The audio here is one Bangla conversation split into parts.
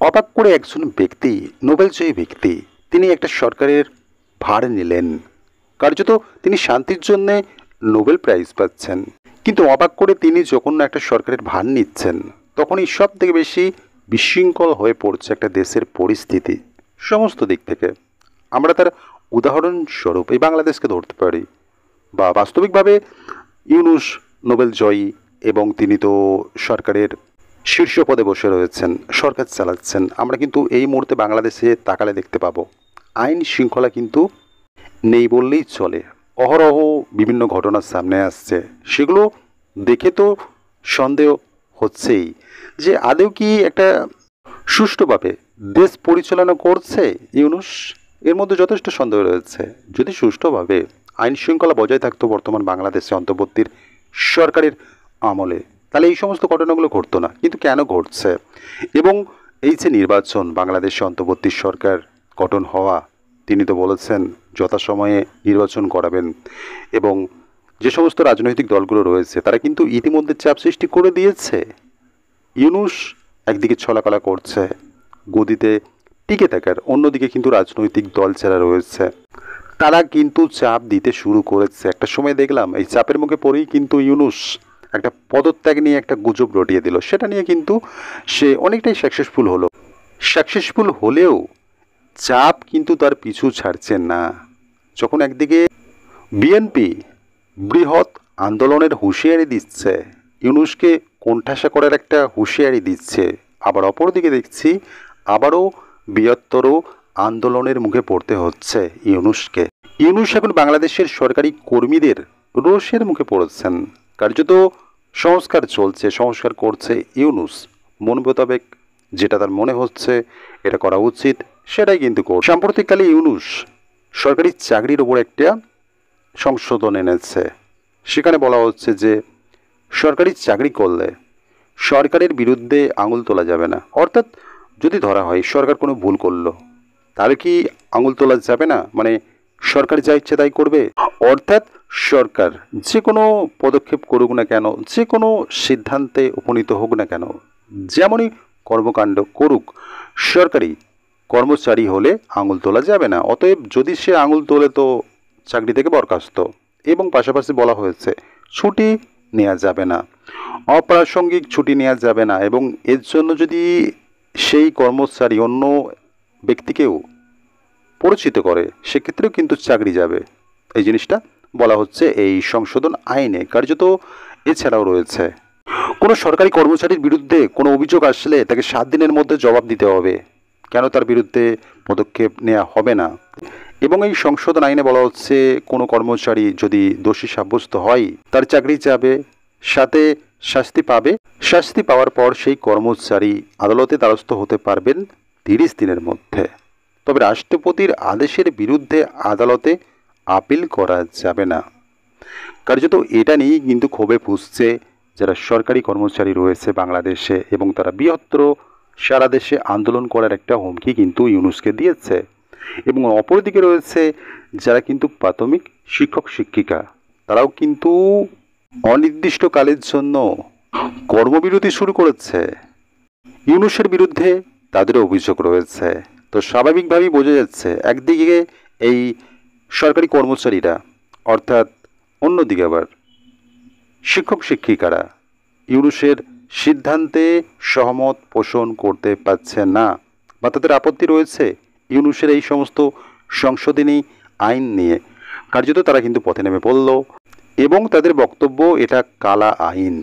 অবাক করে একজন ব্যক্তি, নোবেলজয়ী ব্যক্তি, তিনি একটা সরকারের ভার নিলেন। কার্যত তিনি শান্তির জন্যে নোবেল প্রাইজ পাচ্ছেন। কিন্তু অবাক করে তিনি যখন একটা সরকারের ভার নিচ্ছেন, তখনই সব থেকে বেশি বিশৃঙ্খল হয়ে পড়ছে একটা দেশের পরিস্থিতি সমস্ত দিক থেকে। আমরা তার উদাহরণস্বরূপ এই বাংলাদেশকে ধরতে পারি, বা বাস্তবিকভাবে ইউনূস নোবেল জয়ী এবং তিনি তো সরকারের শীর্ষ পদে বসে রয়েছেন, সরকার চালাচ্ছেন। আমরা কিন্তু এই মুহূর্তে বাংলাদেশে তাকালে দেখতে পাবো আইন শৃঙ্খলা কিন্তু নেই বললেই চলে। অহরহ বিভিন্ন ঘটনার সামনে আসছে, সেগুলো দেখে তো সন্দেহ হচ্ছেই যে আদৌ কি একটা সুষ্ঠুভাবে দেশ পরিচালনা করছে ইউনূস। এর মধ্যে যথেষ্ট সন্দেহ রয়েছে। যদি সুষ্ঠুভাবে আইন শৃঙ্খলা বজায় থাকতো বর্তমান বাংলাদেশে অন্তর্বর্তীর সরকারের আমলে, তাহলে এই সমস্ত ঘটনাগুলো ঘটতো না। কিন্তু কেন ঘটছে? এবং এই যে নির্বাচন, বাংলাদেশে অন্তর্বর্তী সরকার গঠন হওয়া, তিনি তো বলেছেন যথাসময়ে নির্বাচন করাবেন, এবং যে সমস্ত রাজনৈতিক দলগুলো রয়েছে তারা কিন্তু ইতিমধ্যে চাপ সৃষ্টি করে দিয়েছে। ইউনূস একদিকে ছলাকলা করছে গদিতে টিকে থাকার, অন্যদিকে কিন্তু রাজনৈতিক দল যারা রয়েছে তারা কিন্তু চাপ দিতে শুরু করেছে। একটা সময় দেখলাম এই চাপের মুখে পড়েই কিন্তু ইউনূস একটা পদত্যাগ নিয়ে একটা গুজব রটিয়ে দিল। সেটা নিয়ে কিন্তু সে অনেকটাই সাকসেসফুল হলেও চাপ কিন্তু তার পিছু ছাড়ছে না। যখন একদিকে বিএনপি বৃহৎ আন্দোলনের হুঁশিয়ারি দিচ্ছে, ইউনূসকে কোণঠাসা করার একটা হুঁশিয়ারি দিচ্ছে, আবার অপরদিকে দেখছি আবারও বৃহত্তর আন্দোলনের মুখে পড়তে হচ্ছে ইউনূসকে। ইউনূস এখন বাংলাদেশের সরকারি কর্মীদের রোষের মুখে পড়েছেন। কার্যত সংস্কার চলছে, সংস্কার করছে ইউনূস। মন মোতাবেক যেটা তার মনে হচ্ছে এটা করা উচিত, সেটাই কিন্তু সাম্প্রতিককালে ইউনূস সরকারি চাকরির ওপর একটা সংশোধন এনেছে। সেখানে বলা হচ্ছে যে সরকারি চাকরি করলে সরকারের বিরুদ্ধে আঙুল তোলা যাবে না। অর্থাৎ যদি ধরা হয় সরকার কোনো ভুল করলো, তাহলে কি আঙুল তোলা যাবে না? মানে সরকার যা ইচ্ছে তাই করবে। অর্থাৎ সরকার যে কোনো পদক্ষেপ করুক না কেন, যে কোনো সিদ্ধান্তে উপনীত হোক না কেন, যেমনই কর্মকাণ্ড করুক, সরকারি কর্মচারী হলে আঙুল তোলা যাবে না। অতএব যদি সে আঙুল তোলে তো চাকরি থেকে বরখাস্ত। এবং পাশাপাশি বলা হয়েছে ছুটি নেওয়া যাবে না, অপ্রাসঙ্গিক ছুটি নেওয়া যাবে না, এবং এর জন্য যদি সেই কর্মচারী অন্য ব্যক্তিকেও পরিচিত করে সেক্ষেত্রেও কিন্তু চাকরি যাবে। এই জিনিসটা বলা হচ্ছে এই সংশোধন আইনে। কার্যত এছাড়াও রয়েছে কোনো সরকারি কর্মচারীর বিরুদ্ধে কোনো অভিযোগ আসলে তাকে 7 দিনের মধ্যে জবাব দিতে হবে, কেন তার বিরুদ্ধে পদক্ষেপ নেওয়া হবে না। এবং এই সংশোধন আইনে বলা হচ্ছে কোনো কর্মচারী যদি দোষী সাব্যস্ত হয় তার চাকরি যাবে, সাথে শাস্তি পাবে। শাস্তি পাওয়ার পর সেই কর্মচারী আদালতে দ্বারস্থ হতে পারবেন 30 দিনের মধ্যে। তবে রাষ্ট্রপতির আদেশের বিরুদ্ধে আদালতে আপিল করা যাবে না। কার্যত এটা নিয়েই কিন্তু ক্ষোভে ফুঁসছে যারা সরকারি কর্মচারী রয়েছে বাংলাদেশে, এবং তারা বৃহত্তর সারা দেশে আন্দোলন করার একটা হুমকি কিন্তু ইউনূসকে দিয়েছে। এবং অপরদিকে রয়েছে যারা কিন্তু প্রাথমিক শিক্ষক শিক্ষিকা, তারাও কিন্তু অনির্দিষ্টকালের জন্য কর্মবিরতি শুরু করেছে। ইউনূসের বিরুদ্ধে তাদের অভিযোগ রয়েছে। তো স্বাভাবিকভাবেই বোঝা যাচ্ছে একদিকে এই সরকারি কর্মচারীরা, অর্থাৎ অন্যদিকে আবার শিক্ষক শিক্ষিকারা ইউনূসের সিদ্ধান্তে সহমত পোষণ করতে পারছে না, বা তাদের আপত্তি রয়েছে ইউনূসের এই সমস্ত সংশোধনী আইন নিয়ে। কার্যত তারা কিন্তু পথে নেমে পড়ল, এবং তাদের বক্তব্য এটা কালা আইন।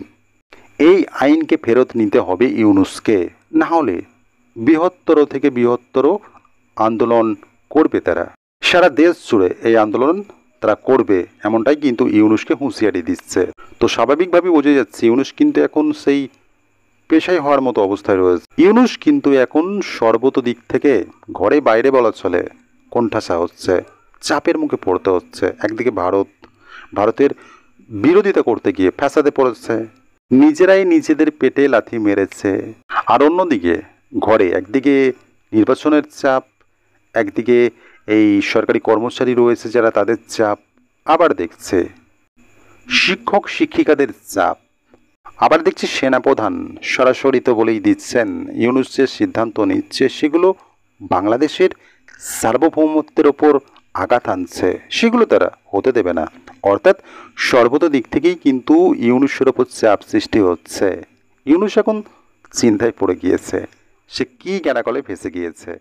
এই আইনকে ফেরত নিতে হবে ইউনূসকে, না হলে বৃহত্তর থেকে বৃহত্তর আন্দোলন করবে তারা। সারা দেশ জুড়ে এই আন্দোলন তারা করবে, এমনটাই কিন্তু ইউনূসকে হুঁশিয়ারি দিচ্ছে। তো স্বাভাবিকভাবেই বোঝা যাচ্ছে ইউনূস কিন্তু এখন সেই পেশায় হওয়ার মতো অবস্থায় রয়েছে। ইউনূস কিন্তু এখন সর্বত দিক থেকে ঘরে বাইরে বলা চলে কোণঠাসা হচ্ছে, চাপের মুখে পড়তে হচ্ছে। একদিকে ভারতের বিরোধিতা করতে গিয়ে ফ্যাসাদে পড়েছে, নিজেরাই নিজেদের পেটে লাথি মেরেছে। আর অন্যদিকে ঘরে একদিকে নির্বাচনের চাপ, একদিকে এই সরকারি কর্মচারী রয়েছে যারা তাদের চাপ, আবার দেখছে শিক্ষক শিক্ষিকাদের চাপ, আবার দেখছি সেনাপ্রধান সরাসরি তো বলেই দিচ্ছেন ইউনূস যে সিদ্ধান্ত নিচ্ছে সেগুলো বাংলাদেশের সার্বভৌমত্বের ওপর আঘাত আনছে, সেগুলো তারা হতে দেবে না। অর্থাৎ সর্বত দিক থেকেই কিন্তু ইউনূসের ওপর চাপ সৃষ্টি হচ্ছে। ইউনূস এখন চিন্তায় পড়ে গিয়েছে, সে কী জ্ঞানাকলে ফেঁসে গিয়েছে।